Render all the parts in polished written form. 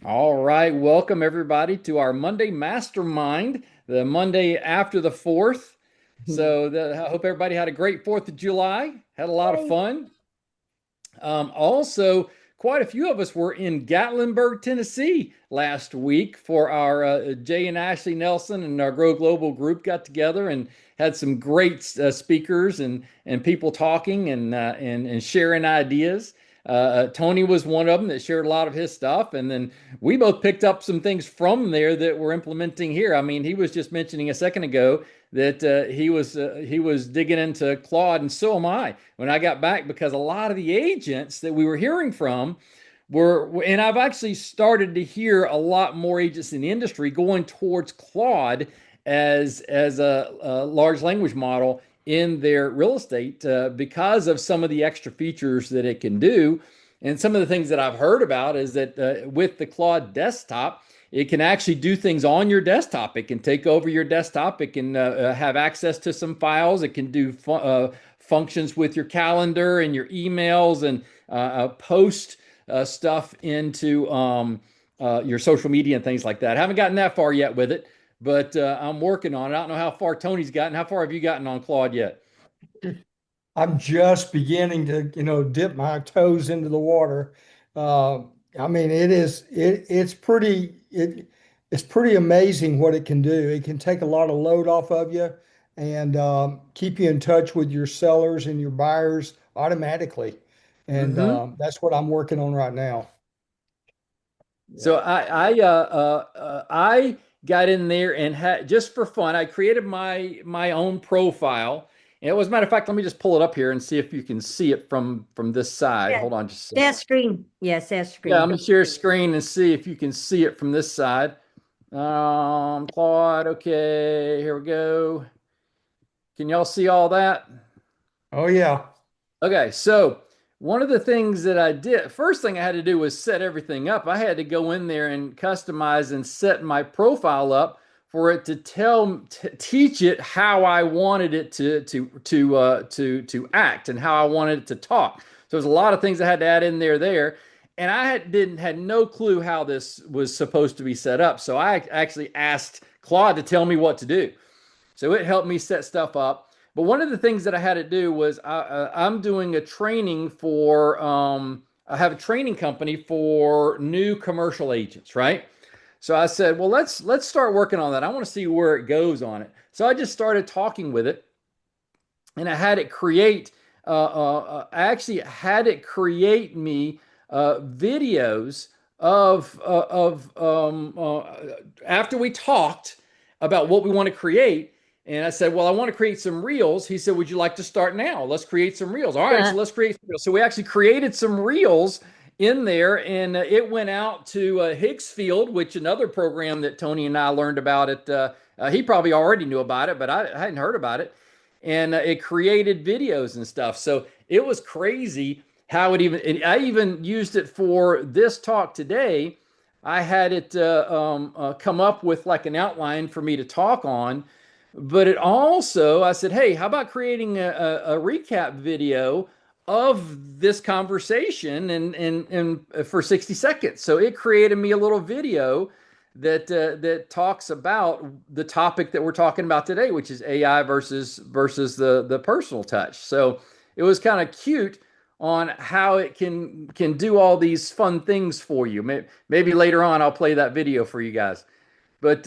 All right, welcome everybody to our Monday Mastermind, the Monday after the 4th. I hope everybody had a great 4th of July, had a lot of Yay. fun. Also, quite a few of us were in Gatlinburg, Tennessee last week for our Jay and Ashley Nelson and our Grow Global group got together and had some great speakers and people talking and sharing ideas. Tony was one of them that shared a lot of his stuff, and then we both picked up some things from there that we're implementing here. I mean, he was just mentioning a second ago that he was digging into Claude, and so am I when I got back because a lot of the agents that we were hearing from were, and I've actually started to hear a lot more agents in the industry going towards Claude as a large language model in their real estate because of some of the extra features that it can do. And some of the things that I've heard about is that with the Claude desktop, it can actually do things on your desktop. It can take over your desktop. It can have access to some files. It can do functions with your calendar and your emails and post stuff into your social media and things like that. I haven't gotten that far yet with it, but I'm working on it. I don't know how far Tony's gotten. How far have you gotten on Claude yet? I'm just beginning to, dip my toes into the water. Uh, I mean, it's pretty amazing what it can do. It can take a lot of load off of you and keep you in touch with your sellers and your buyers automatically. And Mm-hmm. that's what I'm working on right now. So Yeah. I got in there and had just for fun. I created my own profile. And as a matter of fact, let me just pull it up here and see if you can see it from this side. Yeah, Hold on just a second. share screen. Yeah, share Yeah, screen. let me share screen and see if you can see it from this side. Claude. Okay, here we go. Can y'all see all that? Oh yeah. Okay, so one of the things that I did, first thing I had to do was set everything up. I had to go in there and customize and set my profile up for it to teach it how I wanted it to act and how I wanted it to talk. So there's a lot of things I had to add in there, and didn't had no clue how this was supposed to be set up. So I actually asked Claude to tell me what to do. So it helped me set stuff up. But one of the things that I had to do was I'm doing a training for, I have a training company for new commercial agents, right? So I said, well, let's start working on that. I want to see where it goes on it. So I just started talking with it, and I had it create. I actually had it create me videos of after we talked about what we want to create. And I said, well, I want to create some reels. He said, would you like to start now? Let's create some reels. All right, so let's create some reels. So we actually created some reels in there, and it went out to Higgsfield, which another program that Tony and I learned about it. He probably already knew about it, but I hadn't heard about it. And it created videos and stuff. So it was crazy how it even. I even used it for this talk today. I had it come up with like an outline for me to talk on, but it also, I said, hey, how about creating a recap video of this conversation and for 60 seconds? So it created me a little video that talks about the topic that we're talking about today, which is AI versus the personal touch. So it was kind of cute on how it can do all these fun things for you. Maybe later on I'll play that video for you guys. But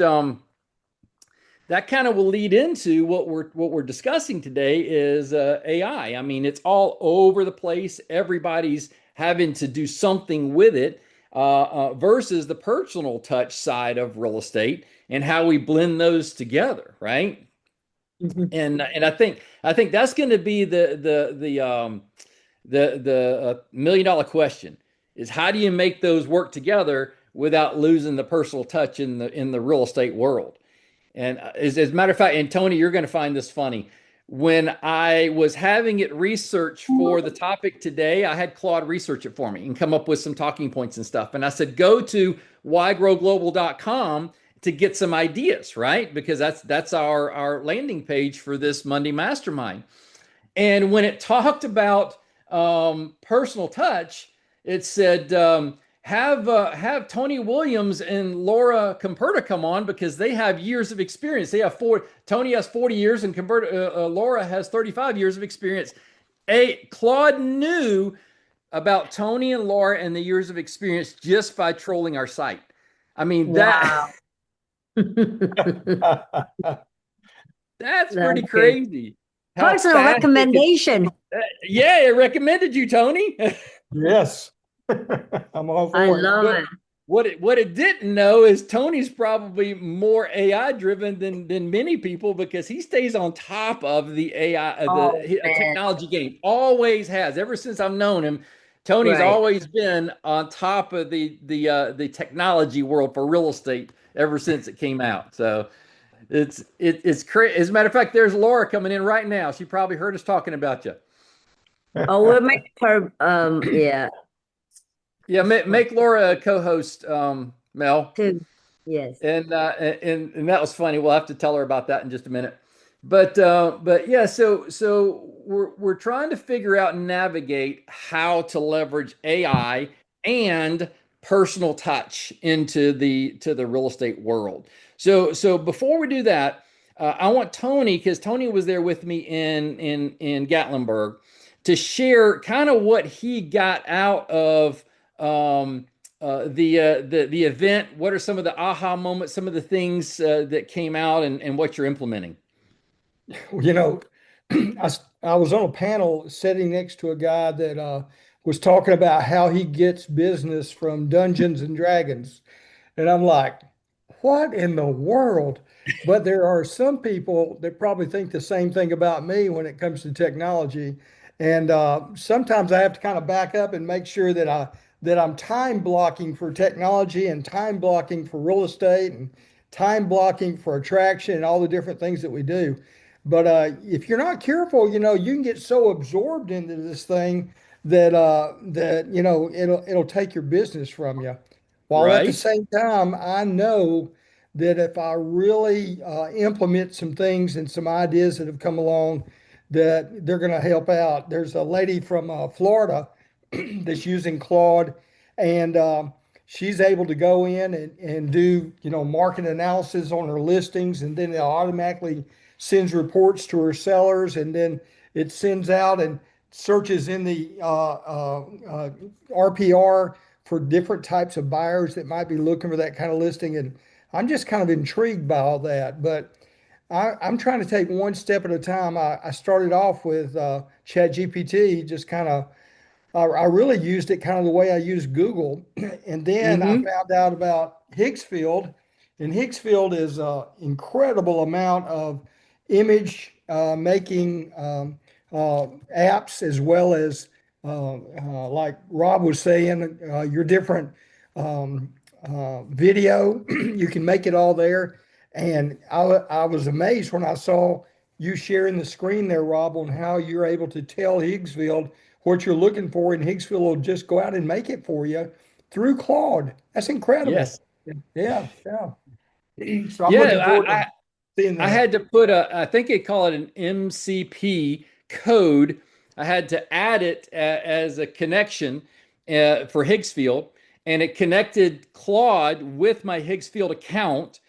that kind of will lead into what we're discussing today is AI. I mean, it's all over the place. Everybody's having to do something with it versus the personal touch side of real estate and how we blend those together, right? Mhm. And I think that's going to be the $1 million question is how do you make those work together without losing the personal touch in the real estate world? And as a matter of fact, and Tony, you're going to find this funny. When I was having it research for the topic today, I had Claude research it for me and come up with some talking points and stuff. And I said, go to whygrowglobal.com to get some ideas, right? Because that's our landing page for this Monday Mastermind. And when it talked about personal touch, it said, have Tony Williams and Laura Comperta come on because they have years of experience. They have four. Tony has 40 years, and Laura has 35 years of experience. Claude knew about Tony and Laura and the years of experience just by trolling our site. I mean that Wow. that's That's pretty good. crazy. How Personal fast it can. recommendation. Yeah, it recommended you, Tony. Yes. I'm all I for it. love But it. what it didn't know is Tony's probably more AI driven than many people because he stays on top of the AI Oh man. technology game. Always has ever since I've known him. Tony's Right. always been on top of the technology world for real estate ever since it came out. So it's crazy. As a matter of fact, there's Laura coming in right now. She probably heard us talking about you. Oh, we'll make her yeah, Yeah, make Laura a co-host, Mel. too. Yes. And that was funny. We'll have to tell her about that in just a minute. But yeah, so we're trying to figure out and navigate how to leverage AI and personal touch into the real estate world. So before we do that, I want Tony, because Tony was there with me in Gatlinburg, to share kind of what he got out of the event. What are some of the aha moments, some of the things that came out, and what you're implementing? You know, I was on a panel sitting next to a guy that was talking about how he gets business from Dungeons and Dragons. And I'm like, what in the world? But there are some people that probably think the same thing about me when it comes to technology. And sometimes I have to kind of back up and make sure that I'm time blocking for technology and time blocking for real estate and time blocking for attraction and all the different things that we do. But if you're not careful, you can get so absorbed into this thing that it'll take your business from you. While at the Right, same time, I know that if I really implement some things and some ideas that have come along, that they're going to help out. There's a lady from Florida that's using Claude, and she's able to go in and do market analysis on her listings, and then it automatically sends reports to her sellers, and then it sends out and searches in the RPR for different types of buyers that might be looking for that kind of listing. And I'm just kind of intrigued by all that. But I'm trying to take one step at a time. I started off with ChatGPT, just kind of I really used it kind of the way I use Google. And then I mm-hmm, found out about Higgsfield, and Higgsfield is an incredible amount of image making apps, as well as, like Rob was saying, your different um, video. You can make it all there. And I was amazed when I saw you sharing the screen there, Rob, on how you're able to tell Higgsfield what you're looking for, and Higgsville will just go out and make it for you through Claude. That's incredible. yes, Yeah, yeah. So I'm looking yeah. forward to seeing I that. had to put I think they call it an MCP code. I had to add it as a connection for Higgsfield, and it connected Claude with my Higgsfield account.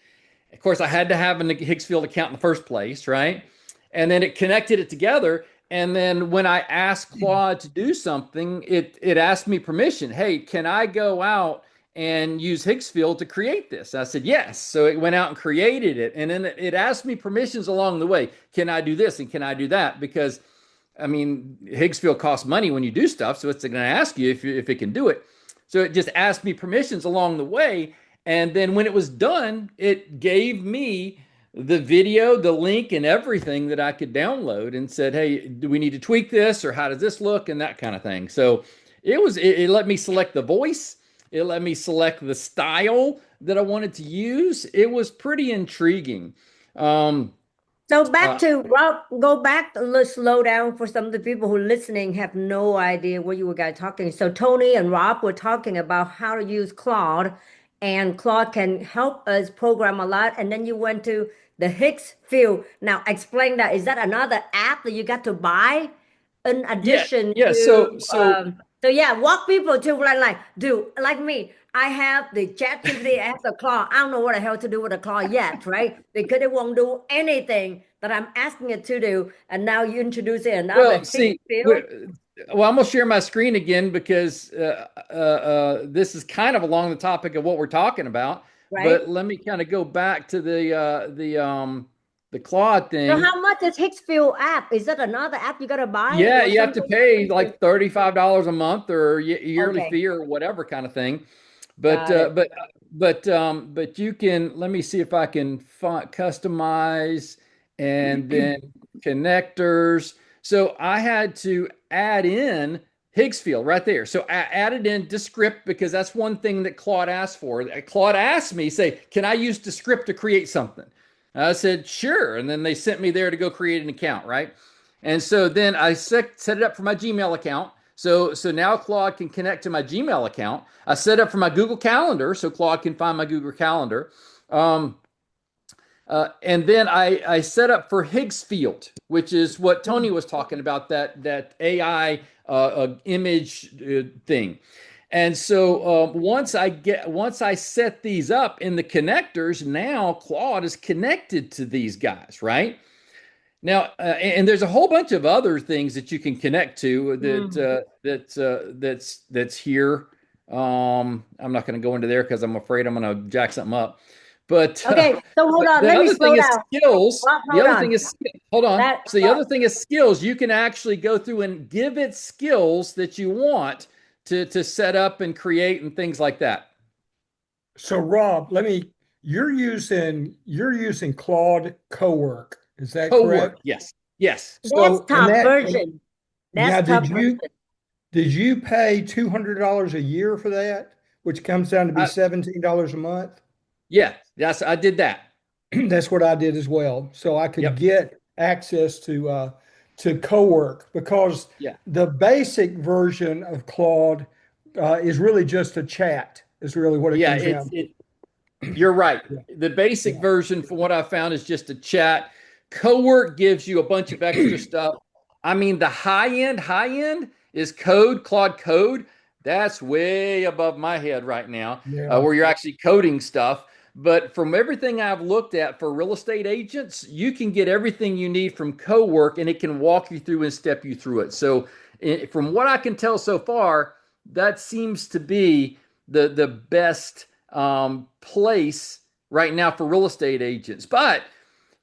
Of course, I had to have a Higgsfield account in the first place, right? And then it connected it together. And then when I asked Claude to do something, it asked me permission. Hey, can I go out and use Higgsfield to create this? I said yes. So it went out and created it. And then it asked me permissions along the way. Can I do this and can I do that? Because I mean, Higgsfield costs money when you do stuff, so it's going to ask you if it can do it. So it just asked me permissions along the way, and then when it was done, it gave me the video, the link, and everything that I could download, and said, "Hey, do we need to tweak this, or how does this look?" and that kind of thing. So it let me select the voice, it let me select the style that I wanted to use. It was pretty intriguing. Um, So back uh, to Rob, go back, let's slow down for some of the people who are listening have no idea what you were guys talking. So Tony and Rob were talking about how to use Claude, and Claude can help us program a lot. And then you went to the Higgs field. Now explain that. Is that another app that you got to buy in yeah, addition yeah. to So So yeah, walk people to like do like me. I have the chat GPT, I have the claw. I don't know what the hell to do with the claw yet, right? Because it won't do anything that I'm asking it to do. And now you introduce another Well, hate see, field, well, I'm gonna share my screen again because this is kind of along the topic of what we're talking about. right? But let me kind of go back to the Claude So thing. how much is Hicksfield app? Is that another app you gotta buy Yeah, or you have to something? pay like $35 a month or yearly Okay, fee or whatever kind of thing. But got uh, it. but but you can let me see if I can customize and then connectors. So I had to add in Higgsfield right there. So I added in Descript because that's one thing that Claude asked for. Claude asked me, say, can I use Descript to create something? I said, sure. And then they sent me there to go create an account, right? And so then I set it up for my Gmail account. So now Claude can connect to my Gmail account. I set up for my Google Calendar so Claude can find my Google Calendar. Um, and then I set up for Higgsfield, which is what Tony was talking about, that AI image thing. And so once I set these up in the connectors, now Claude is connected to these guys, right? Now, and there's a whole bunch of other things that you can connect to Mm. that's here. I'm not going to go into there because I'm afraid I'm going to jack something up. But Okay, so hold on, the let me other slow thing is down. skills. The Hold other thing on. is hold on. That So the other thing is skills. You can actually go through and give it skills that you want to set up and create and things like that. So Rob, you're using Claude Cowork. Is that Co-work. correct? Yes. Yes. So and desktop version. now Desktop version. did you pay $200 a year for that, which comes down to be I, $17 a month? yeah. Yes. I did that. That's what I did as well. So I could Yep. get access to Cowork because Yeah. the basic version of Claude is really just a chat, is really what it Yeah. comes down to. You're right. Yeah. The basic Yeah. version, from what I found, is just a chat. Cowork gives you a bunch of extra stuff. I mean, the high end is code, Claude Code. That's way above my head right now, Yeah. where you're actually coding stuff. But from everything I've looked at for real estate agents, you can get everything you need from Cowork, and it can walk you through and step you through it. So, from what I can tell so far, that seems to be the best place right now for real estate agents. But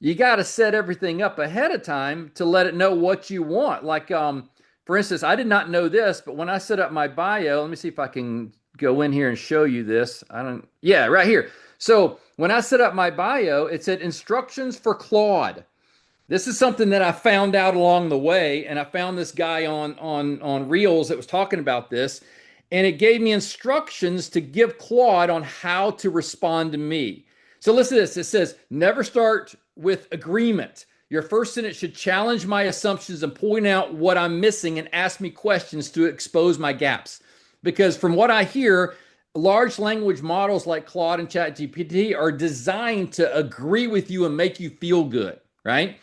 you got to set everything up ahead of time to let it know what you want. Like, for instance, I did not know this, but when I set up my bio, let me see if I can go in here and show you this. I don't, yeah, right here. So when I set up my bio, it said instructions for Claude. This is something that I found out along the way, and I found this guy on Reels that was talking about this, and it gave me instructions to give Claude on how to respond to me. So listen to this. It says, never start with agreement. Your first sentence should challenge my assumptions and point out what I'm missing and ask me questions to expose my gaps. Because from what I hear, large language models like Claude and ChatGPT are designed to agree with you and make you feel good, right?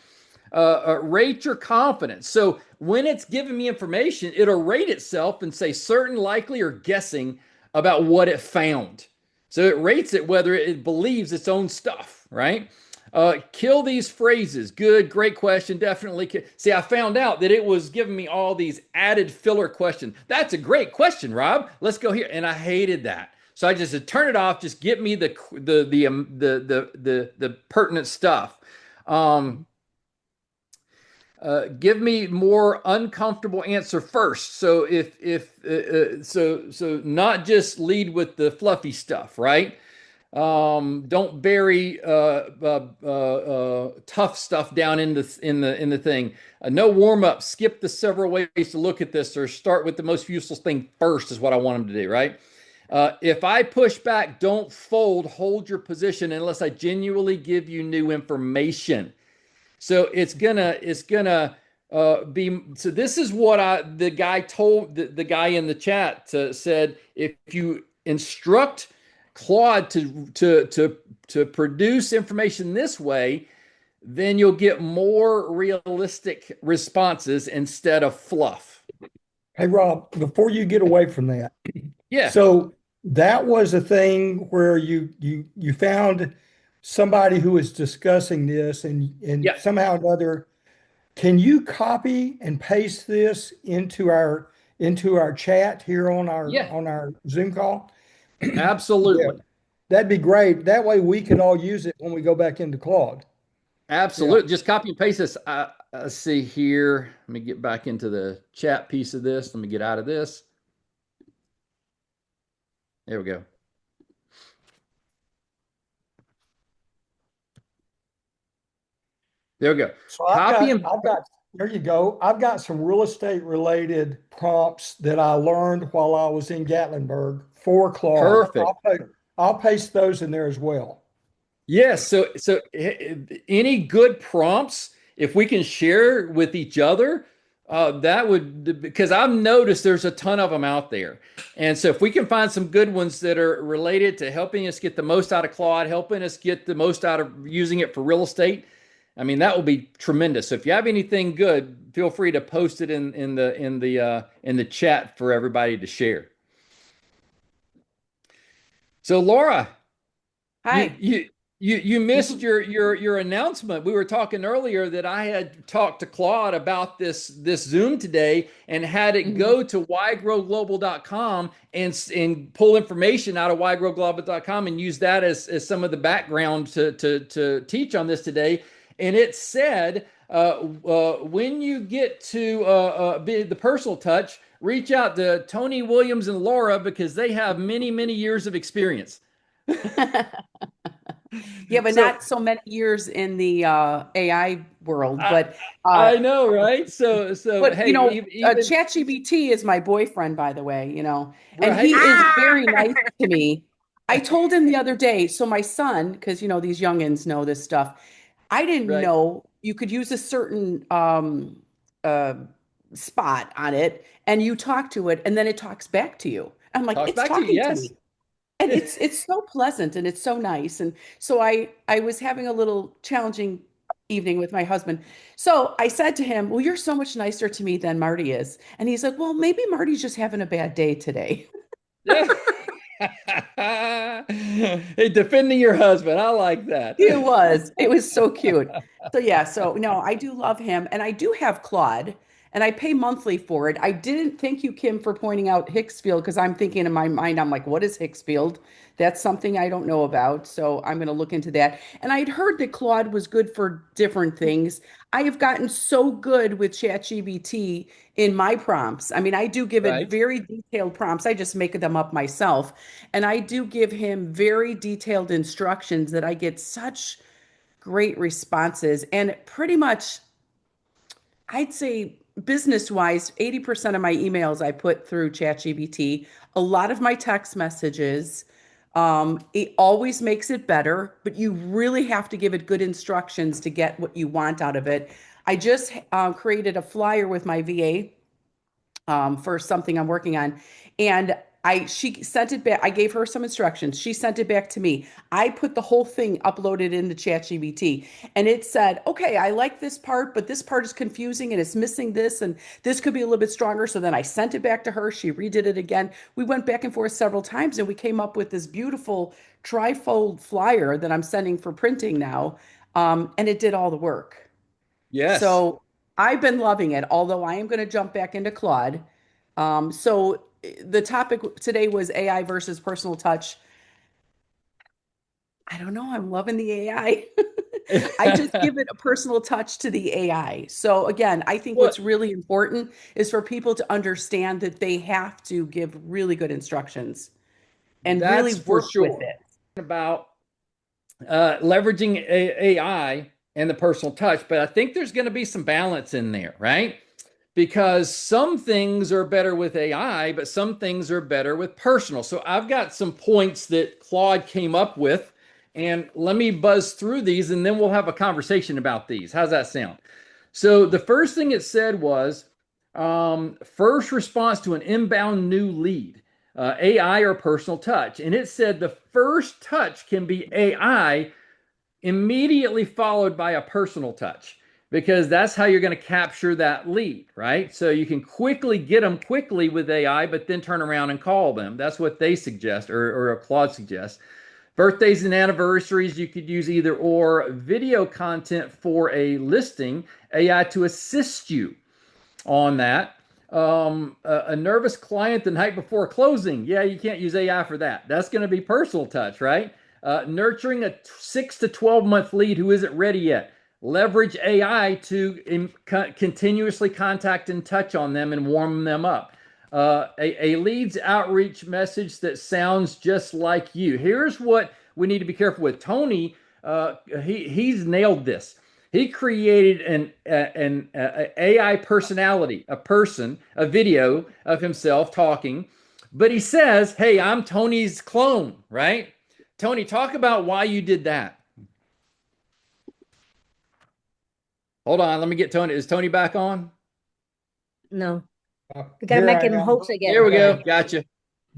Rate your confidence. So when it's giving me information, it'll rate itself and say certain, likely, or guessing about what it found. So it rates it whether it believes its own stuff, right? Kill these phrases. Good, great question. Definitely. See, I found out that it was giving me all these added filler questions. That's a great question, Rob. Let's go here. And I hated that. So I just said, turn it off. Just get me the pertinent stuff. Give me more uncomfortable answer first. So so not just lead with the fluffy stuff, right? Don't bury tough stuff down in the thing. No warm up. Skip the several ways to look at this, or start with the most useless thing first. Is what I want them to do, right? If I push back, don't fold. Hold your position unless I genuinely give you new information. So it's gonna be. So this is what the guy told the guy in the chat said. If you instruct Claude to produce information this way, then you'll get more realistic responses instead of fluff. Hey, Rob, before you get away from that, Yeah, so that was a thing where you found somebody who was discussing this and yeah, somehow or another, can you copy and paste this into our chat here yeah, on our Zoom call? Yeah, absolutely. that'd be great. That way we could all use it when we go back into Claude. Yeah. Absolutely. Just copy and paste this. Let's see here. Let me get back into the chat piece of this. Let me get out of this. There we go. There we go. So Copy and there you go. I've got some real estate related prompts that I learned while I was in Gatlinburg for Claude. perfect. I'll paste those in there as well. Yes. Any good prompts, if we can share with each other, that would, because I've noticed there's a ton of them out there. And so if we can find some good ones that are related to helping us get the most out of Claude, helping us get the most out of using it for real estate, I mean, that will be tremendous. So if you have anything good, feel free to post it in the chat for everybody to share. So Laura, you Hi. you you missed your announcement. We were talking earlier that I had talked to Claude about this Zoom today and had it Mhm. go to ygrowglobal.com and pull information out of ygrowglobal.com and use that as some of the background to teach on this today. And it said when you get to be the personal touch, reach out to Tony Williams and Laura because they have many years of experience. Yeah, but So not so many years in the AI world. I Uh, I know, right? So but hey, even ChatGPT is my boyfriend, by the way, and right, he is Ah! very nice to me. I told him the other day, so my son, because these youngins know this stuff. I didn't right. know you could use a certain uh spot on it, and you talk to it, and then it talks back to you. I'm like, Talks it's back to you. talking to Yes. me. And it's so pleasant and it's so nice. And so I was having a little challenging evening with my husband. So I said to him, "Well, you're so much nicer to me than Marty is." And he's like, "Well, maybe Marty's just having a bad day today." Yeah. Hey, defending your husband. I like that. It was. It was so cute. So yeah, so no, I do love him and I do have Claude and I pay monthly for it. I didn't thank you, Kim, for pointing out Hicksfield because I'm thinking in my mind, I'm like, what is Hicksfield? That's something I don't know about. So I'm going to look into that. And I'd heard that Claude was good for different things. I have gotten so good with ChatGPT in my prompts. I mean, I do give it Right. very detailed prompts. I just make them up myself. And I do give him very detailed instructions that I get such great responses. And pretty much, I'd say business wise, 80% of my emails I put through ChatGPT, a lot of my text messages. It always makes it better, but you really have to give it good instructions to get what you want out of it. I just created a flyer with my VA for something I'm working on. And she sent it back. I gave her some instructions. She sent it back to me. I put the whole thing uploaded into ChatGPT and it said, okay, I like this part, but this part is confusing and it's missing this and this could be a little bit stronger. So then I sent it back to her. She redid it again. We went back and forth several times and we came up with this beautiful trifold flyer that I'm sending for printing now. And it did all the work. Yes. So I've been loving it, although I am going to jump back into Claude. The topic today was AI versus personal touch. I don't know. I'm loving the AI. I just give it a personal touch to the AI. So again, I think Well, what's really important is for people to understand that they have to give really good instructions and really that's for work with sure. it. About leveraging AI and the personal touch, but I think there's going to be some balance in there, right? Because some things are better with AI, but some things are better with personal. So I've got some points that Claude came up with, and let me buzz through these and then we'll have a conversation about these. How's that sound? So the first thing it said was first response to an inbound new lead, AI or personal touch. And it said the first touch can be AI immediately followed by a personal touch. because that's how you're going to capture that lead, right? So you can quickly get them quickly with AI, but then turn around and call them. That's what they suggest, or Claude suggests. Birthdays and anniversaries, you could use either or. Video content for a listing, AI to assist you on that. A nervous client the night before closing. Yeah, you can't use AI for that. That's going to be personal touch, right? Nurturing a 6 to 12 month lead who isn't ready yet. Leverage AI to continuously contact and touch on them and warm them up. A leads outreach message that sounds just like you. Here's what we need to be careful with. Tony, he's nailed this. He created an AI personality, a person, a video of himself talking, but he says, "Hey, I'm Tony's clone," right? Tony, talk about why you did that. Hold on, let me get Tony. Is Tony back on? No, we gotta Here make I him am. host There again. we go. Okay. Gotcha.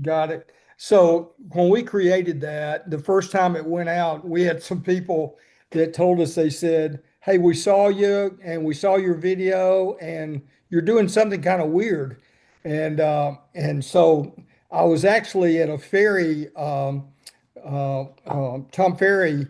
Got it. So when we created that, the first time it went out, we had some people that told us, they said, "Hey, we saw you and we saw your video and you're doing something kind of weird." And so I was actually at a ferry, Tom Ferry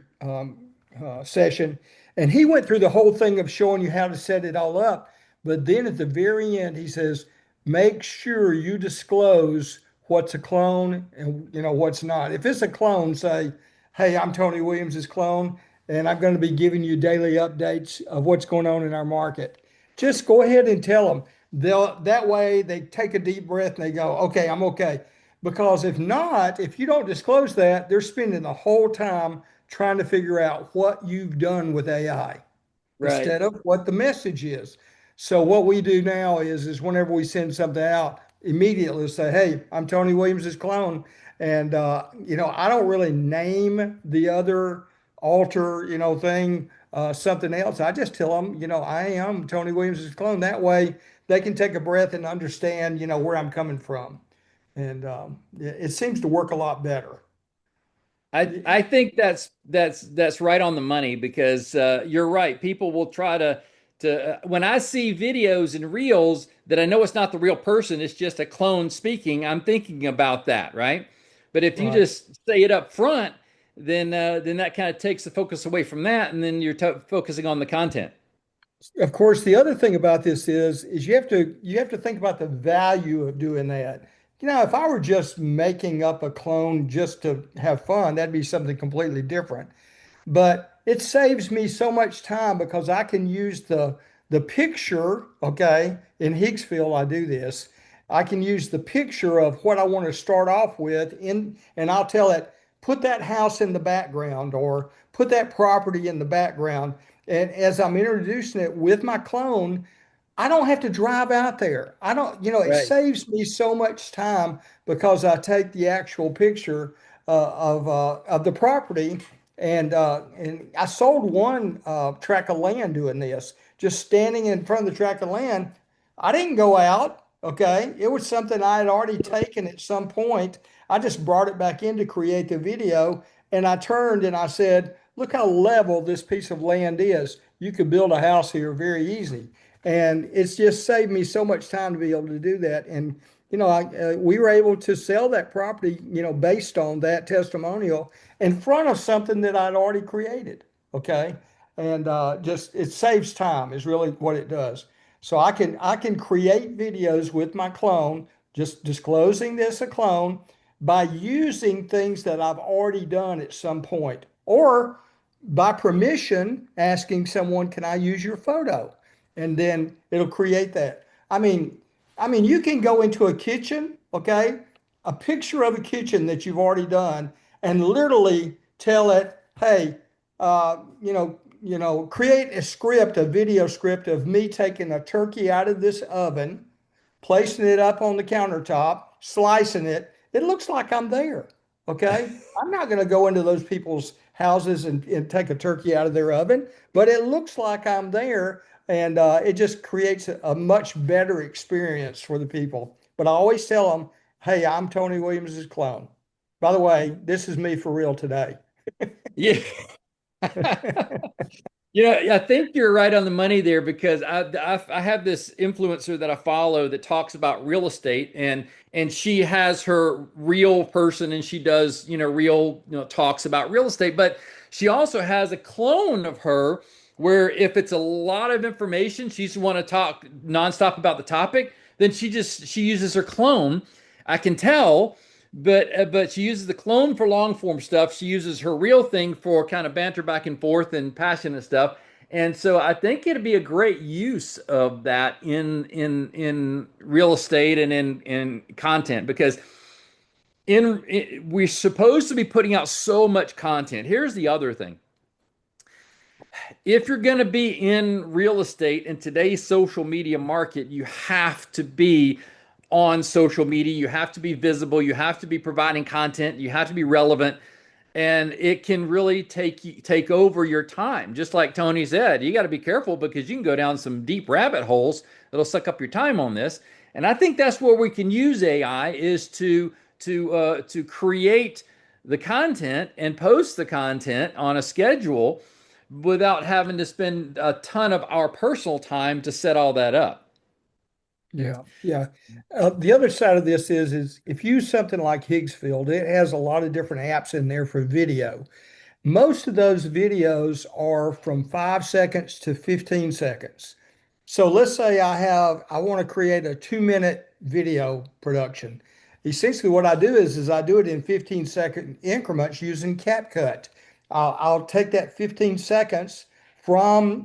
session, and he went through the whole thing of showing you how to set it all up. But then at the very end, he says, make sure you disclose what's a clone and what's not. If it's a clone, say, hey, I'm Tony Williams's clone, and I'm going to be giving you daily updates of what's going on in our market. Just go ahead and tell them. They'll that way they take a deep breath and they go, okay, I'm okay. Because if not, if you don't disclose that, they're spending the whole time trying to figure out what you've done with AI Right. instead of what the message is. So what we do now is whenever we send something out, immediately say, "Hey, I'm Tony Williams's clone," and I don't really name the other alter thing something else. I just tell them, I am Tony Williams's clone. That way, they can take a breath and understand, where I'm coming from, and it seems to work a lot better. I think that's right on the money because you're right. People will try to when I see videos and reels that I know it's not the real person, it's just a clone speaking. I'm thinking about that, right? But if you Right. just say it up front, then that kind of takes the focus away from that, and then you're focusing on the content. Of course, the other thing about this is you have to think about the value of doing that. If I were just making up a clone just to have fun, that'd be something completely different. But it saves me so much time because I can use the picture, okay, in Higgsville I do this. I can use the picture of what I want to start off with and I'll tell it, put that house in the background or put that property in the background. And as I'm introducing it with my clone, I don't have to drive out there. I don't, it Right. saves me so much time because I take the actual picture of the property, and I sold one tract of land doing this, just standing in front of the tract of land. I didn't go out. Okay, it was something I had already taken at some point. I just brought it back in to create the video, and I turned and I said, "Look how level this piece of land is. You could build a house here very easy." And it's just saved me so much time to be able to do that. And we were able to sell that property, based on that testimonial in front of something that I'd already created. Okay, and just it saves time is really what it does. So I can create videos with my clone, just disclosing this a clone by using things that I've already done at some point, or by permission asking someone, "Can I use your photo?" And then it'll create that. I mean, you can go into a kitchen, okay, a picture of a kitchen that you've already done, and literally tell it, "Hey, create a script, a video script of me taking a turkey out of this oven, placing it up on the countertop, slicing it. It looks like I'm there. Okay. I'm not going to go into those people's houses and take a turkey out of their oven, but it looks like I'm there. And it just creates a much better experience for the people. But I always tell them, hey, I'm Tony Williams's clone. By the way, this is me for real today. Yeah. I think you're right on the money there because I have this influencer that I follow that talks about real estate and she has her real person and she does, real, talks about real estate, but she also has a clone of her where if it's a lot of information, she's want to talk nonstop about the topic, then she uses her clone. I can tell, but she uses the clone for long form stuff. She uses her real thing for kind of banter back and forth and passionate stuff. And so I think it'd be a great use of that in real estate and in content because we're supposed to be putting out so much content. Here's the other thing. If you're going to be in real estate in today's social media market, you have to be on social media. You have to be visible. You have to be providing content. You have to be relevant. And it can really take over your time. Just like Tony said, you got to be careful because you can go down some deep rabbit holes that'll suck up your time on this. And I think that's where we can use AI is to create the content and post the content on a schedule without having to spend a ton of our personal time to set all that up. Yeah, yeah. The other side of this is if you use something like Higgsfield, it has a lot of different apps in there for video. Most of those videos are from 5 seconds to 15 seconds. So let's say I want to create a 2 minute video production. Essentially what I do is I do it in 15-second increments using CapCut. I'll take that 15 seconds from,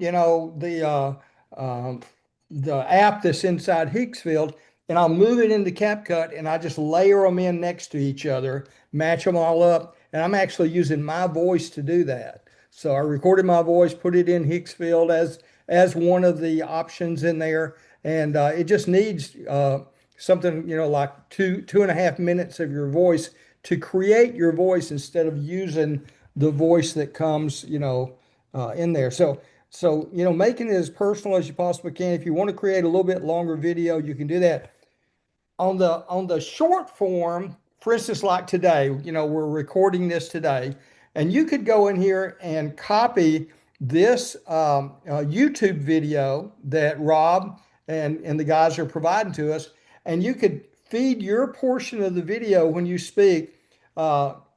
um, the app that's inside Higgsfield, and I'll move it into CapCut and I just layer them in next to each other, match them all up. And I'm actually using my voice to do that. So I recorded my voice, put it in Higgsfield as one of the options in there. And it just needs something, like 2.5 minutes of your voice to create your voice instead of using the voice that comes, in there. So, making it as personal as you possibly can. If you want to create a little bit longer video, you can do that on the short form. For instance, like today, we're recording this today, and you could go in here and copy this YouTube video that Rob and the guys are providing to us, and you could feed your portion of the video when you speak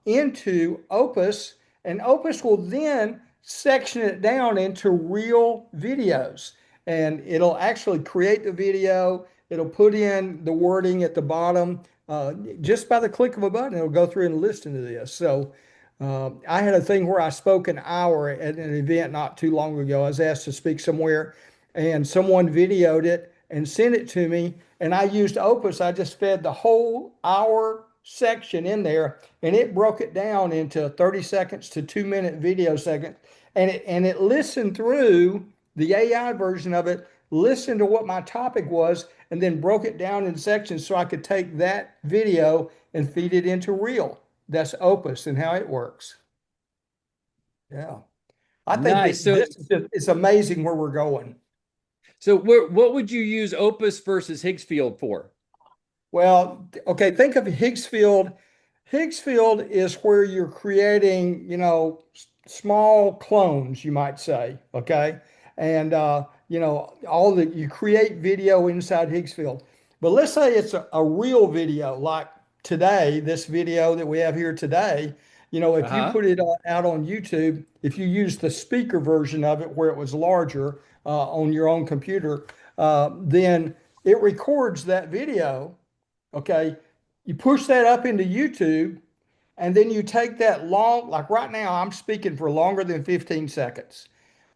into Opus, and Opus will then section it down into real videos, and it'll actually create the video. It'll put in the wording at the bottom. Just by the click of a button, it'll go through and listen to this. So I had a thing where I spoke an hour at an event not too long ago. I was asked to speak somewhere, and someone videoed it and sent it to me. And I used Opus. I just fed the whole hour section in there, and it broke it down into 30 seconds to 2 minute video segment. And it listened through the AI version of it, listened to what my topic was, and then broke it down in sections so I could take that video and feed it into Reel. That's Opus and how it works. Yeah. I think Nice. that it's amazing where we're going. So what would you use Opus versus Higgsfield for? Well, okay, think of Higgsfield. Higgsfield is where you're creating, small clones, you might say, okay? And all that you create video inside Higgsfield. But let's say it's a real video, like today, this video that we have here today. If you Uh-huh. put it out on YouTube, if you use the speaker version of it where it was larger on your own computer, then it records that video. Okay. You push that up into YouTube, and then you take that long, like right now, I'm speaking for longer than 15 seconds.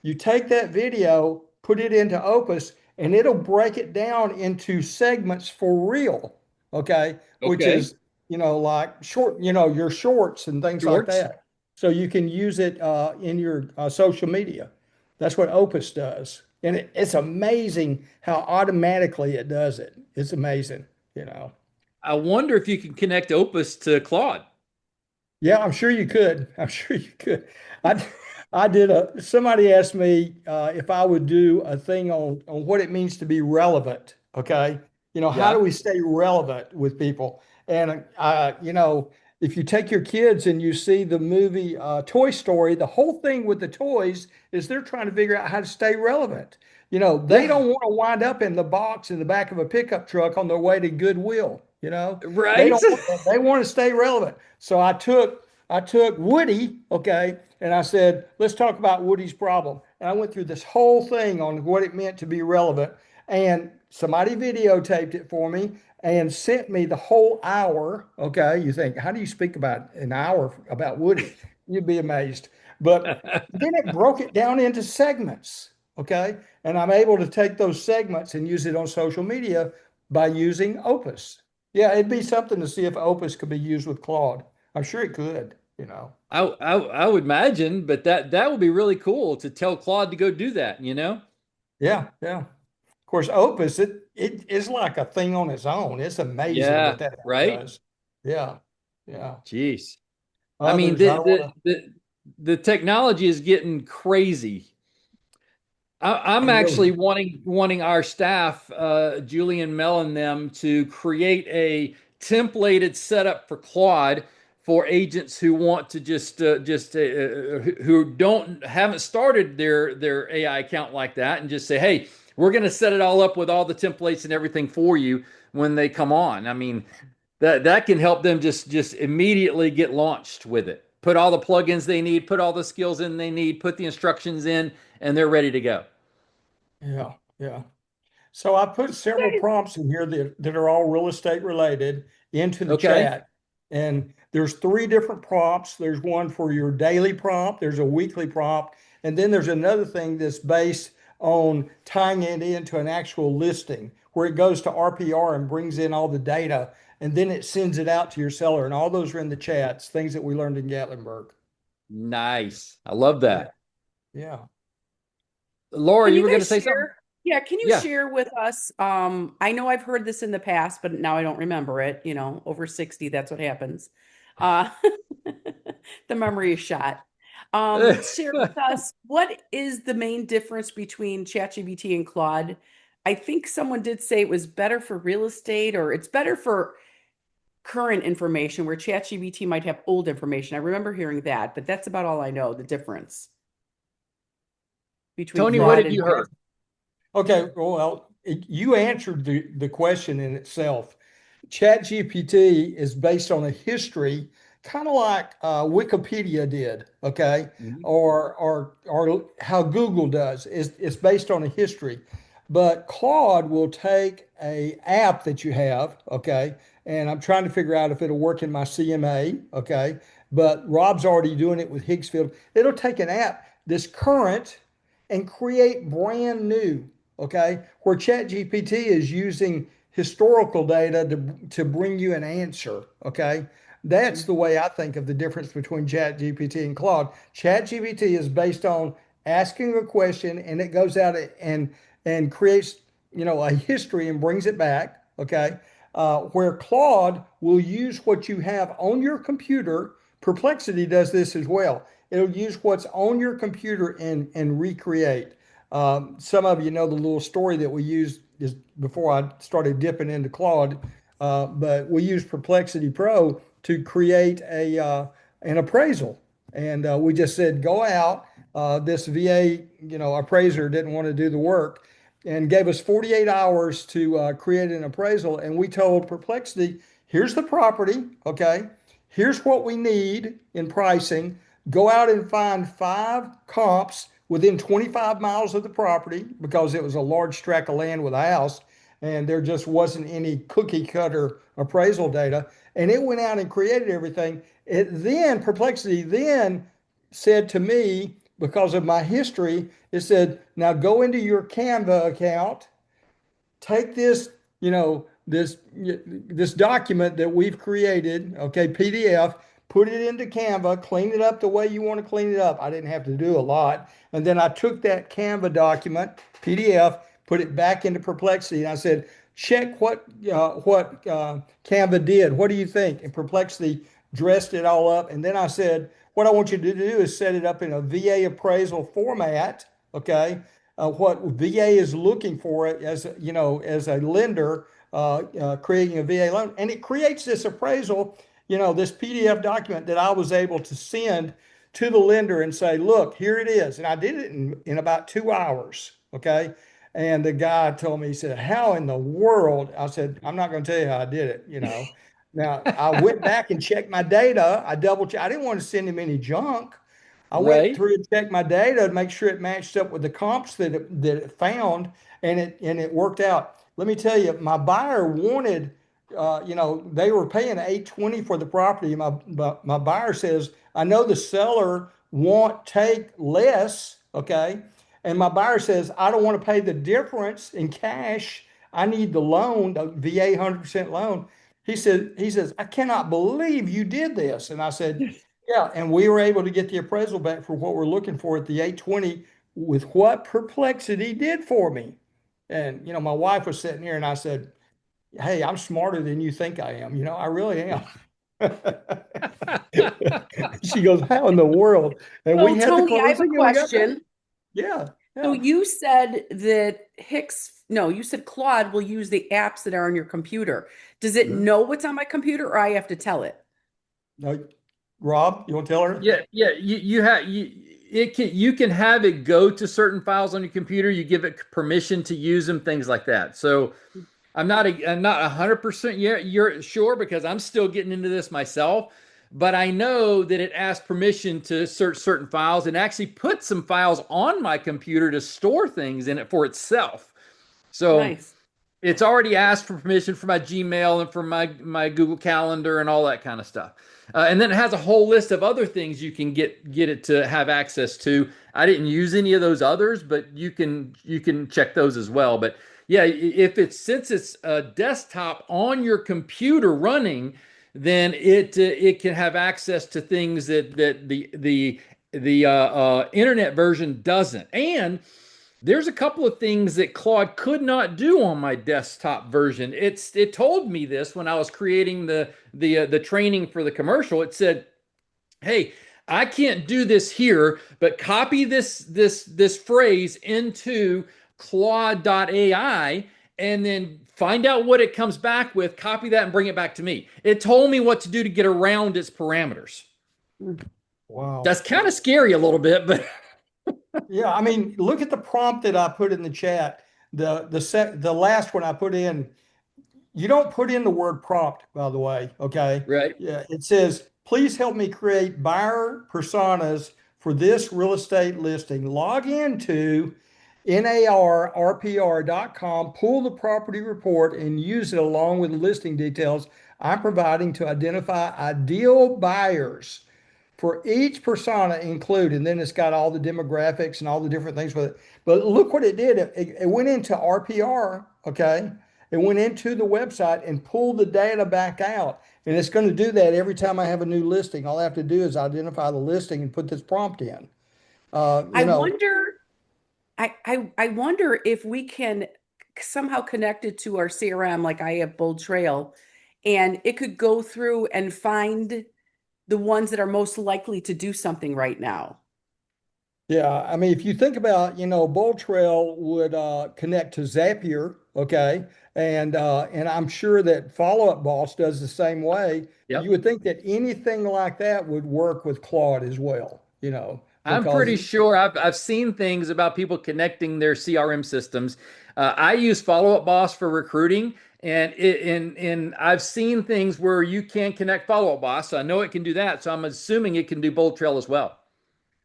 You take that video, put it into Opus, and it'll break it down into segments for real. Okay. Which Okay. is, like short, your shorts and things like Shorts. that. So you can use it in your social media. That's what Opus does. And it's amazing how automatically it does it. It's amazing. I wonder if you can connect Opus to Claude. Yeah, I'm sure you could. I'm sure you could. I I did somebody asked me if I would do a thing on what it means to be relevant. Okay. How do Yeah. we stay relevant with people? And if you take your kids and you see the movie Toy Story, the whole thing with the toys is they're trying to figure out how to stay relevant. They Yeah. don't want to wind up in the box in the back of a pickup truck on their way to Goodwill. They Right. don't want that. They want to stay relevant. So I took Woody, okay, and I said, let's talk about Woody's problem. And I went through this whole thing on what it meant to be relevant. And somebody videotaped it for me and sent me the whole hour. Okay, you think, how do you speak about an hour about Woody? You'd be amazed. But then it broke it down into segments. Okay, and I'm able to take those segments and use it on social media by using Opus. Yeah, it'd be something to see if Opus could be used with Claude. I'm sure it could. I would imagine, but that would be really cool to tell Claude to go do that. Yeah, yeah. Of course, Opus, it is like a thing on its own. It's amazing what Yeah, that right? does. Yeah, yeah. Jeez. I mean, Others, I don't want the technology is getting crazy. I'm to, it actually really, wanting our staff, Julian Mel and them, to create a templated setup for Claude for agents who want to who don't haven't started their AI account like that, and just say, hey, we're going to set it all up with all the templates and everything for you when they come on. I mean, that can help them just immediately get launched with it. Put all the plugins they need, put all the skills in they need, put the instructions in, and they're ready to go. yeah, yeah. So I put several prompts in here that are all real estate related into the Okay. chat. And there's three different prompts. There's one for your daily prompt, there's a weekly prompt, and then there's another thing that's based on tying it into an actual listing where it goes to RPR and brings in all the data and then it sends it out to your seller. And all those are in the chats, things that we learned in Gatlinburg. Nice. I love Yeah, that. yeah. Laura, Can you you were going to guys say something? share? Yeah, can you Yeah. share with us? I know I've heard this in the past, but now I don't remember it. Over 60, that's what happens. Uh, the memory is shot. Share with us what is the main difference between ChatGPT and Claude? I think someone did say it was better for real estate or it's better for current information where ChatGPT might have old information. I remember hearing that, but that's about all I know, the difference between Tony, what Claude have and you heard? Okay, well, you answered the question in itself. ChatGPT is based on a history, kind of like Wikipedia did, okay, Mhm. or how Google does. It's based on a history, but Claude will take a app that you have, okay, and I'm trying to figure out if it'll work in my CMA, okay, but Rob's already doing it with Higgsfield. It'll take an app that's current and create brand new, okay, where ChatGPT is using historical data to bring you an answer, okay. That's the way I think of the difference between ChatGPT and Claude. ChatGPT is based on asking a question and it goes out and creates a history and brings it back, okay. Where Claude will use what you have on your computer. Perplexity does this as well. It'll use what's on your computer and recreate. Some of you know the little story that we used is before I started dipping into Claude, but we used Perplexity Pro to create an appraisal, and we just said go out. This VA, appraiser didn't want to do the work, and gave us 48 hours to create an appraisal. And we told Perplexity, here's the property, okay? Here's what we need in pricing. Go out and find 5 comps within 25 miles of the property because it was a large tract of land with a house and there just wasn't any cookie cutter appraisal data. And it went out and created everything. Perplexity then said to me, because of my history, it said, now go into your Canva account, take this document that we've created, okay, PDF, put it into Canva, clean it up the way you want to clean it up. I didn't have to do a lot. And then I took that Canva document, PDF, put it back into Perplexity, and I said, check what Canva did. What do you think? And Perplexity dressed it all up. And then I said, what I want you to do is set it up in a VA appraisal format, okay? What VA is looking for it as a lender creating a VA loan, and it creates this appraisal. this PDF document that I was able to send to the lender and say, look, here it is. And I did it in about 2 hours. Okay. And the guy told me, he said, how in the world? I said, I'm not going to tell you how I did it. Now I went back and checked my data. I double checked. I didn't want to send him any junk. I went Right. through and checked my data to make sure it matched up with the comps that it found, and it worked out. Let me tell you, my buyer wanted, they were paying 820 for the property. My buyer says, I know the seller won't take less, okay? And my buyer says, I don't want to pay the difference in cash. I need the loan, the VA 100% loan. He says, I cannot believe you did this. And I said, yeah, and we were able to get the appraisal back for what we're looking for at the 820 with what Perplexity did for me. And my wife was sitting here and I said, hey, I'm smarter than you think I am. I really am. She goes, how in the world? And we So, had the Tony, I have a closing and we got paid. question. Yeah, So yeah. you said that no, you said Claude will use the apps that are on your computer. Does it Mhm. know what's on my computer or I have to tell it? No, Rob, you want to tell her? Yeah, yeah. You can have it go to certain files on your computer. You give it permission to use them, things like that. So I'm not 100% yet you're sure because I'm still getting into this myself, but I know that it asks permission to search certain files and actually put some files on my computer to store things in it for itself. So Nice. it's already asked for permission for my Gmail and for my Google Calendar and all that kind of stuff. And then it has a whole list of other things you can get it to have access to. I didn't use any of those others, but you can check those as well. But yeah, if it's since it's a desktop on your computer running, then it can have access to things that the internet version doesn't. And there's a couple of things that Claude could not do on my desktop version. It told me this when I was creating the training for the commercial. It said, "Hey, I can't do this here, but copy this phrase into Claude.ai and then find out what it comes back with, copy that and bring it back to me." It told me what to do to get around its parameters. Wow. That's kind of scary a little bit, but Yeah, I mean, look at the prompt that I put in the chat. The last one I put in, you don't put in the word prompt, by the way, okay? right. Yeah, it says, please help me create buyer personas for this real estate listing. Log into narrpr.com, pull the property report, and use it along with the listing details I'm providing to identify ideal buyers for each persona include, and then it's got all the demographics and all the different things with it. But look what it did. It went into RPR, okay? It went into the website and pulled the data back out. And it's going to do that every time I have a new listing. All I have to do is identify the listing and put this prompt in. Uh, I you know, wonder, I wonder if we can somehow connect it to our CRM, like I have Bold Trail, and it could go through and find the ones that are most likely to do something right now. Yeah, I mean, if you think about, Bold Trail would connect to Zapier, okay, and I'm sure that Follow Up Boss does the same way. You Yep. would think that anything like that would work with Claude as well, I'm because pretty sure I've seen things about people connecting their CRM systems. I use Follow Up Boss for recruiting, and I've seen things where you can connect Follow Up Boss. So I know it can do that. So I'm assuming it can do Bold Trail as well.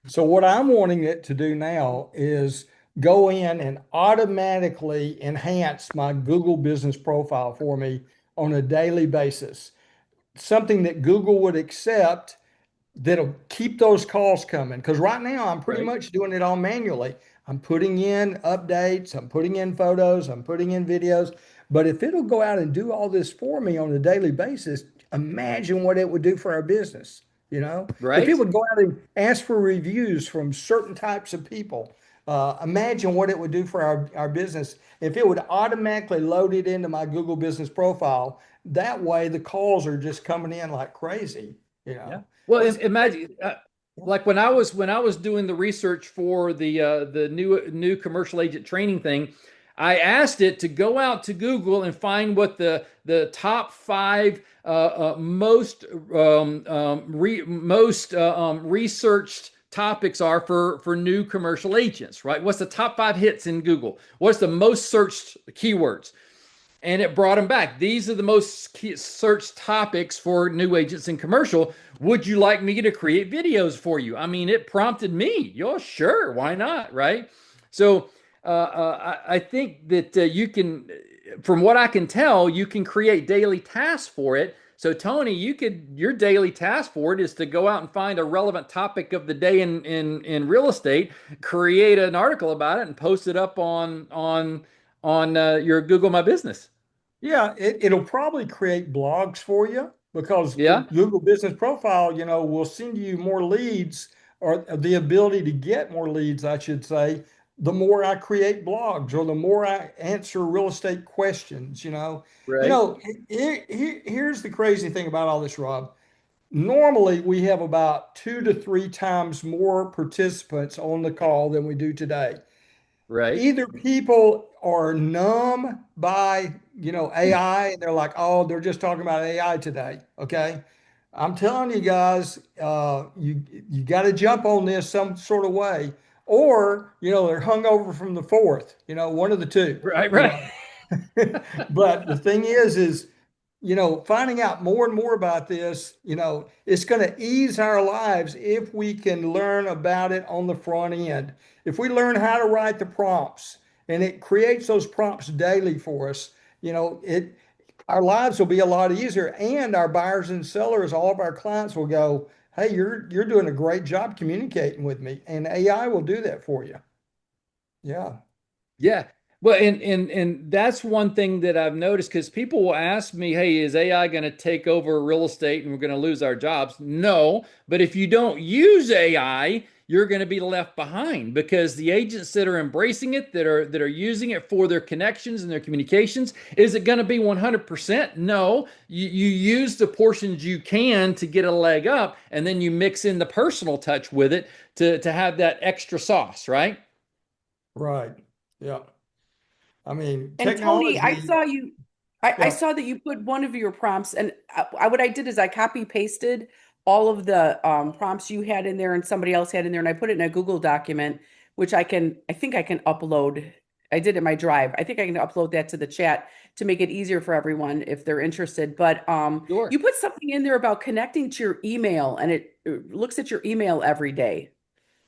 so what I'm wanting it to do now is go in and automatically enhance my Google business profile for me on a daily basis. Something that Google would accept that'll keep those calls coming. Because right now I'm pretty Right. much doing it all manually. I'm putting in updates, I'm putting in photos, I'm putting in videos. But if it'll go out and do all this for me on a daily basis, imagine what it would do for our business. If it Right. would go out and ask for reviews from certain types of people, imagine what it would do for our business if it would automatically load it into my Google business profile. That way, the calls are just coming in like crazy. You Yeah. know, Well, it's imagine like when I was doing the research for the new commercial agent training thing, I asked it to go out to Google and find what the top five most researched topics are for new commercial agents, right? What's the top five hits in Google? What's the most searched keywords? And it brought them back. These are the most searched topics for new agents in commercial. Would you like me to create videos for you? I mean, it prompted me. Yeah, sure. Why not? Right. So I think that you can, from what I can tell, you can create daily tasks for it. So Tony, your daily task for it is to go out and find a relevant topic of the day in real estate, create an article about it, and post it up on your Google My Business. Yeah, it'll probably create blogs for you because Yeah, Google Business Profile, will send you more leads or the ability to get more leads, I should say, the more I create blogs or the more I answer real estate questions, right, Here's the crazy thing about all this, Rob. Normally, we have about 2 to 3 times more participants on the call than we do today. right, Either people are numb by AI and they're like, oh, they're just talking about AI today. Okay. I'm telling you guys, you got to jump on this some sort of way, or they're hung over from the fourth, one of the two, right, you right. know. But the thing is, finding out more and more about this, it's going to ease our lives if we can learn about it on the front end. If we learn how to write the prompts and it creates those prompts daily for us, our lives will be a lot easier, and our buyers and sellers, all of our clients will go, "Hey, you're doing a great job communicating with me," and AI will do that for you. Yeah. Yeah. Well, and that's one thing that I've noticed because people will ask me, "Hey, is AI going to take over real estate and we're going to lose our jobs?" No, but if you don't use AI, you're going to be left behind because the agents that are embracing it, that are using it for their connections and their communications, is it going to be 100%? No. You use the portions you can to get a leg up, and then you mix in the personal touch with it to have that extra sauce, right? Right. Yeah. I mean, And Tony, I technology. saw you, I Yeah. saw that you put one of your prompts, and what I did is I copy pasted all of the prompts you had in there and somebody else had in there, and I put it in a Google document, which I think I can upload. I did it in my drive. I think I can upload that to the chat to make it easier for everyone if they're interested. But Sure. you put something in there about connecting to your email, and it looks at your email every day.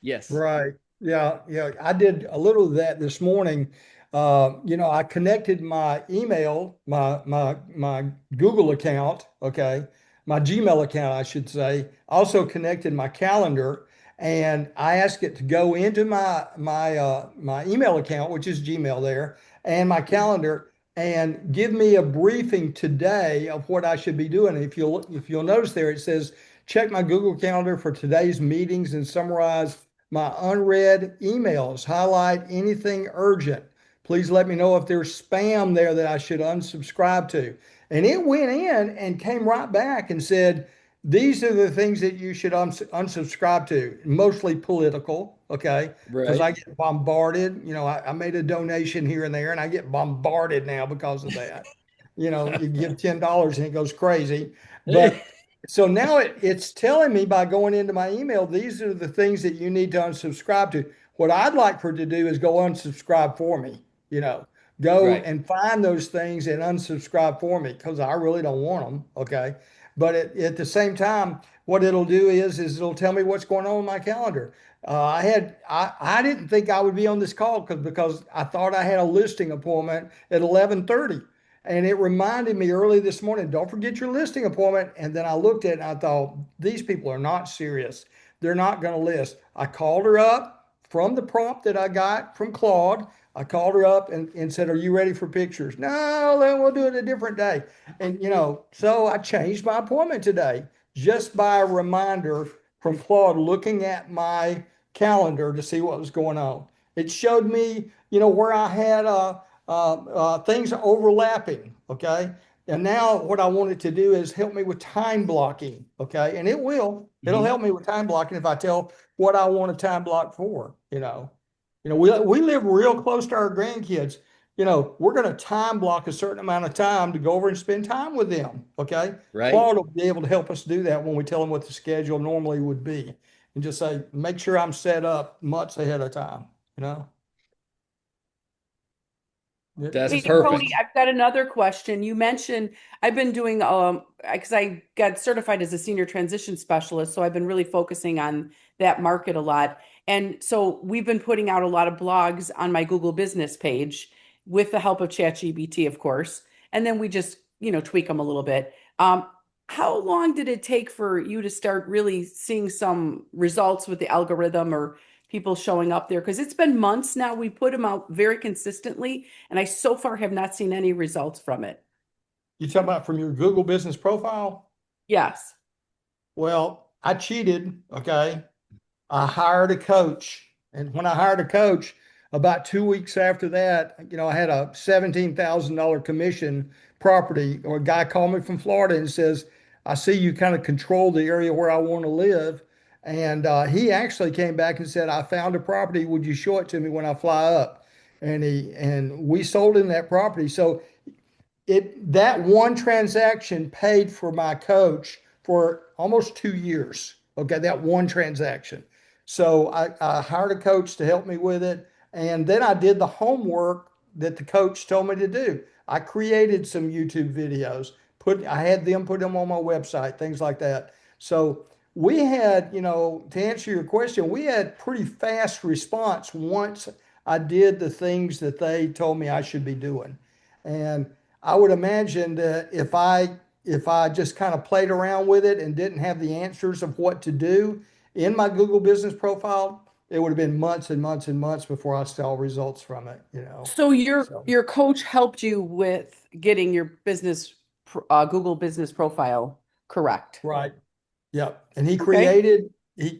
Yes. Right. Yeah. Yeah. I did a little of that this morning. I connected my email, my Google account, okay, my Gmail account, I should say. Also connected my calendar, and I asked it to go into my email account, which is Gmail there, and my calendar, and give me a briefing today of what I should be doing. If you'll notice there, it says check my Google Calendar for today's meetings and summarize my unread emails, highlight anything urgent. Please let me know if there's spam there that I should unsubscribe to. And it went in and came right back and said, these are the things that you should unsubscribe to, mostly political, okay? Because Right. I get bombarded. I made a donation here and there, and I get bombarded now because of that. You give $10 and it goes crazy. But so now it's telling me by going into my email, these are the things that you need to unsubscribe to. What I'd like for it to do is go unsubscribe for me, you know, go Right. and find those things and unsubscribe for me because I really don't want them. Okay. But at the same time, what it'll do is it'll tell me what's going on in my calendar. I didn't think I would be on this call because I thought I had a listing appointment at 11:30. And it reminded me early this morning, don't forget your listing appointment. And then I looked at it and I thought, these people are not serious. They're not going to list. I called her up from the prompt that I got from Claude. I called her up and said, are you ready for pictures? No, then we'll do it a different day. And, so I changed my appointment today just by a reminder from Claude looking at my calendar to see what was going on. It showed me, where I had things overlapping. Okay. And now what I want it to do is help me with time blocking. Okay. And it'll Mhm. help me with time blocking if I tell what I want a time block for. We live real close to our grandkids. we're going to time block a certain amount of time to go over and spend time with them. Okay. Right. Claude will be able to help us do that when we tell them what the schedule normally would be and just say, make sure I'm set up months ahead of time, you know? That's Hey, It's amazing. Tony, perfect. I've got another question. You mentioned I've been doing because I got certified as a senior transition specialist, so I've been really focusing on that market a lot. And so we've been putting out a lot of blogs on my Google business page with the help of ChatGPT, of course. And then we just, tweak them a little bit. How long did it take for you to start really seeing some results with the algorithm or people showing up there? Because it's been months now. We put them out very consistently, and I so far have not seen any results from it. You talking about from your Google business profile? Yes. Well, I cheated. Okay. I hired a coach. And when I hired a coach, about 2 weeks after that, I had a $17,000 commission property, or a guy called me from Florida and says, I see you kind of control the area where I want to live. And he actually came back and said, I found a property. Would you show it to me when I fly up? And we sold him that property. So that one transaction paid for my coach for almost 2 years. Okay, that one transaction. So I hired a coach to help me with it. And then I did the homework that the coach told me to do. I created some YouTube videos, I had them put them on my website, things like that. So we had, to answer your question, we had pretty fast response once I did the things that they told me I should be doing. And I would imagine that if I just kind of played around with it and didn't have the answers of what to do in my Google business profile, it would have been months and months and months before I saw results from it. So your So your coach helped you with getting your Google business profile correct. right. Yep. And he Okay. created,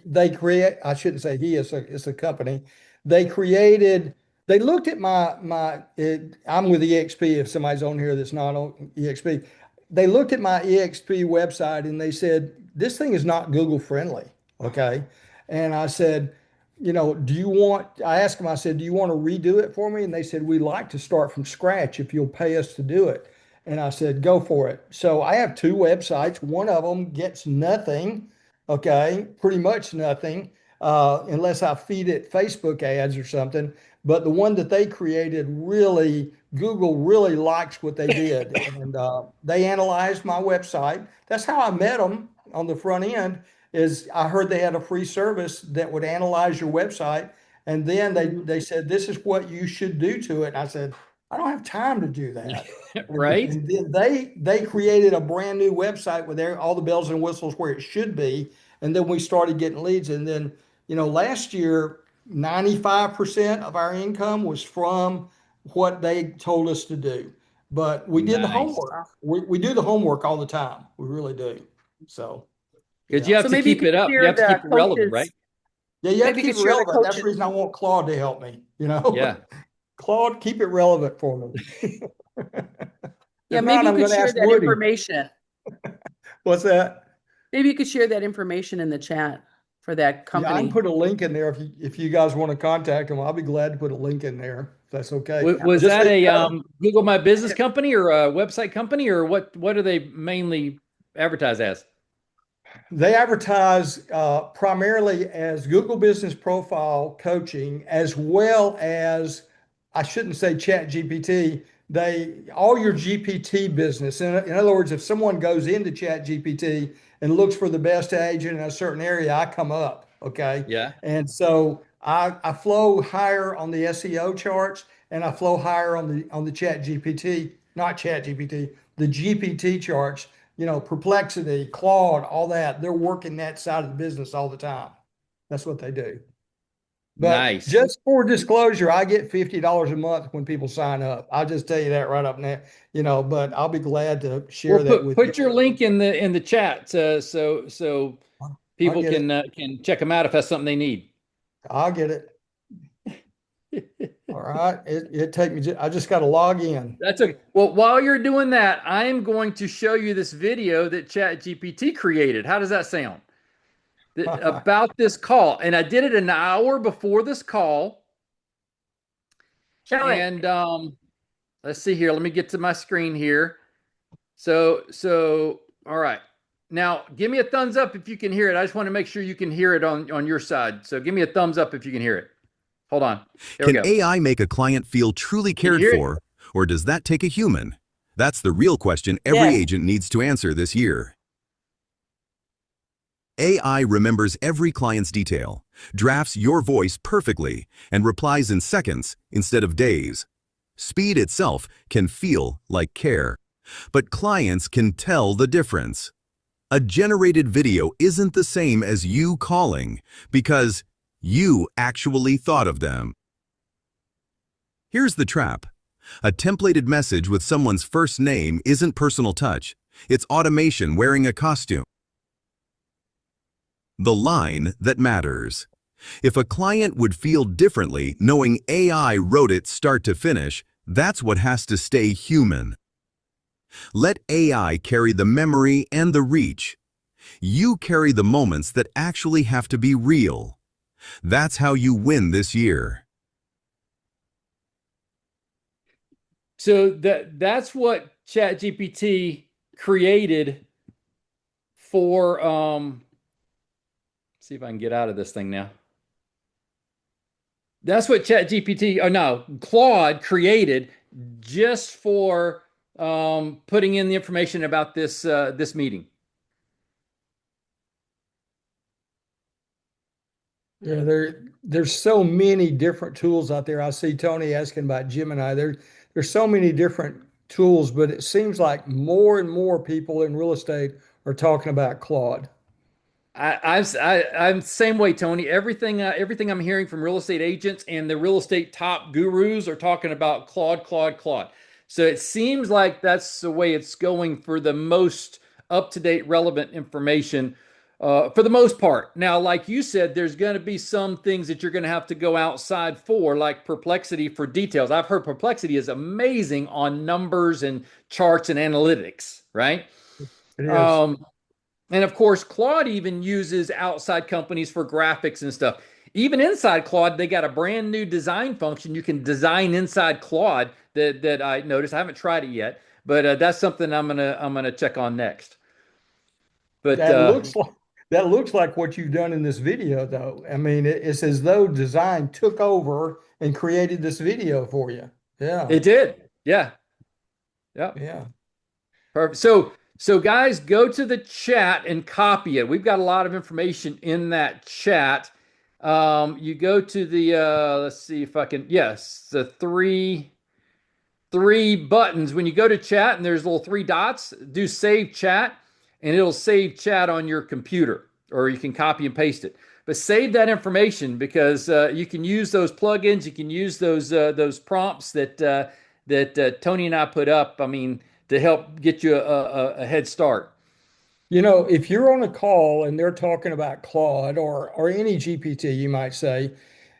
they create, I shouldn't say he, it's a company. They created, they looked at I'm with EXP if somebody's on here that's not on EXP. They looked at my EXP website and they said, this thing is not Google friendly. Okay. And I said, I asked them, I said, do you want to redo it for me? And they said, we'd like to start from scratch if you'll pay us to do it. And I said, go for it. So I have two websites. One of them gets nothing, okay, pretty much nothing, unless I feed it Facebook ads or something. But the one that they created really, Google really likes what they did. And they analyzed my website. That's how I met them on the front end, is I heard they had a free service that would analyze your website. And then Mhm. they said, this is what you should do to it. And I said, I don't have time to do that. And, Right. and then they created a brand new website with all the bells and whistles where it should be. And then we started getting leads. And then, last year, 95% of our income was from what they told us to do. But we did the Nice. homework. We do the homework all the time. We really do. So, Because you yeah. have So to maybe you keep could it up. You share have to the keep it relevant, right? coaches. Yeah, you have to Maybe you keep could it share the relevant. That's the coaches. reason I want know. Claude to help me. Yeah. Claude, keep it relevant for me. Yeah, If maybe not, you I'm could going to share ask that Woody. information. What's that? Maybe you could share that information in the chat for that Yeah, I can company. put a link in there if you guys want to contact them. I'll be glad to put a link in there if that's okay. Was Just so that you a know, Google My Business company or a website company or what do they mainly advertise as? they advertise primarily as Google Business Profile coaching, as well as, I shouldn't say Chat GPT. All your GPT business. In other words, if someone goes into Chat GPT and looks for the best agent in a certain area, I come up. Okay. Yeah. And so I flow higher on the SEO charts, and I flow higher on the Chat GPT, not Chat GPT, the GPT charts. Perplexity, Claude, all that. They're working that side of the business all the time. That's what they do. But Nice. just for disclosure, I get $50 a month when people sign up. I'll just tell you that right up now, but I'll be glad to Well, share that with you. put your link in the chat so I'll people get it. can check them out if that's something they need. I'll get it. All right. It take me, I just got to log in. That's okay. Well, while you're doing that, I am going to show you this video that ChatGPT created. How does that sound? About this call. And I did it an hour before this call. Show it. And let's see here. Let me get to my screen here. All right. Now, give me a thumbs up if you can hear it. I just want to make sure you can hear it on your side. So give me a thumbs up if you can hear it. Hold on. There we Can go. AI make a client feel truly Can you cared hear it? for, or does that take a human? That's the real question every Yes. agent needs to answer this year. AI remembers every client's detail, drafts your voice perfectly, and replies in seconds instead of days. Speed itself can feel like care, but clients can tell the difference. A generated video isn't the same as you calling because you actually thought of them. Here's the trap. A templated message with someone's first name isn't personal touch. It's automation wearing a costume. The line that matters. If a client would feel differently knowing AI wrote it start to finish, that's what has to stay human. Let AI carry the memory and the reach. You carry the moments that actually have to be real. That's how you win this year. So that's what ChatGPT created for see if I can get out of this thing now. That's what Claude created just for putting in the information about this meeting. Yeah, there's so many different tools out there. I see Tony asking about Gemini. There's so many different tools, but it seems like more and more people in real estate are talking about Claude. I'm the same way, Tony. Everything I'm hearing from real estate agents and the real estate top gurus are talking about Claude, Claude, Claude. So it seems like that's the way it's going for the most up-to-date, relevant information, for the most part. Now, like you said, there's going to be some things that you're going to have to go outside for, like Perplexity for details. I've heard Perplexity is amazing on numbers and charts and analytics, right? It is. And of course, Claude even uses outside companies for graphics and stuff. Even inside Claude, they got a brand new design function. You can design inside Claude that I noticed. I haven't tried it yet, but that's something I'm gonna check on next. But That looks like that looks like what you've done in this video, though. I mean, it's as though design took over and created this video for you. Yeah, it did. Yeah. Yeah. yeah. Perfect. So guys, go to the chat and copy it. We've got a lot of information in that chat. You go to the let's see if I can. Yes, the three buttons. When you go to chat and there's little three dots, do save chat, and it'll save chat on your computer, or you can copy and paste it. But save that information because you can use those plugins. You can use those prompts that Tony and I put up. I mean, to help get you a head start. You know, if you're on a call and they're talking about Claude or any GPT, you might say,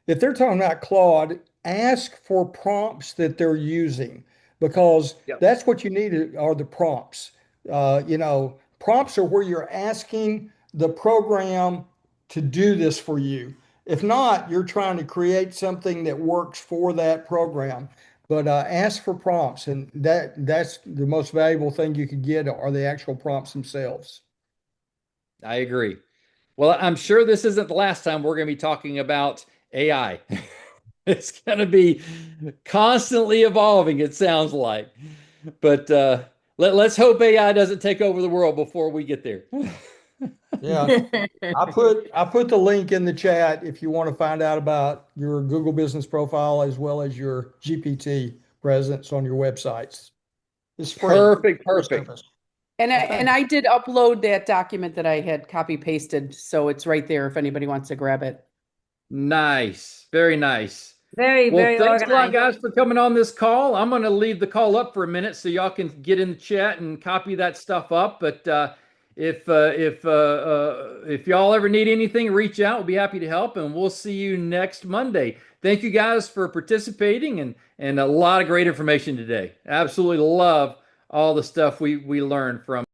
if they're talking about Claude, ask for prompts that they're using because Yep. that's what you need are the prompts. Prompts are where you're asking the program to do this for you. If not, you're trying to create something that works for that program. But ask for prompts, and that's the most valuable thing you could get are the actual prompts themselves. I agree. Well, I'm sure this isn't the last time we're going to be talking about AI. It's going to be constantly evolving, it sounds like. But let's hope AI doesn't take over the world before we get there. Yeah, I put the link in the chat if you want to find out about your Google Business Profile as well as your GPT presence on your websites. It's free. Perfect, Free perfect. service. And Okay. I did upload that document that I had copy pasted, so it's right there if anybody wants to grab it. Nice. Very nice. Very, Well, very thanks a lot, organized. guys, for coming on this call. I'm going to leave the call up for a minute so y'all can get in the chat and copy that stuff up. But if y'all ever need anything, reach out. We'll be happy to help, and we'll see you next Monday. Thank you guys for participating and a lot of great information today. Absolutely love all the stuff we learned from.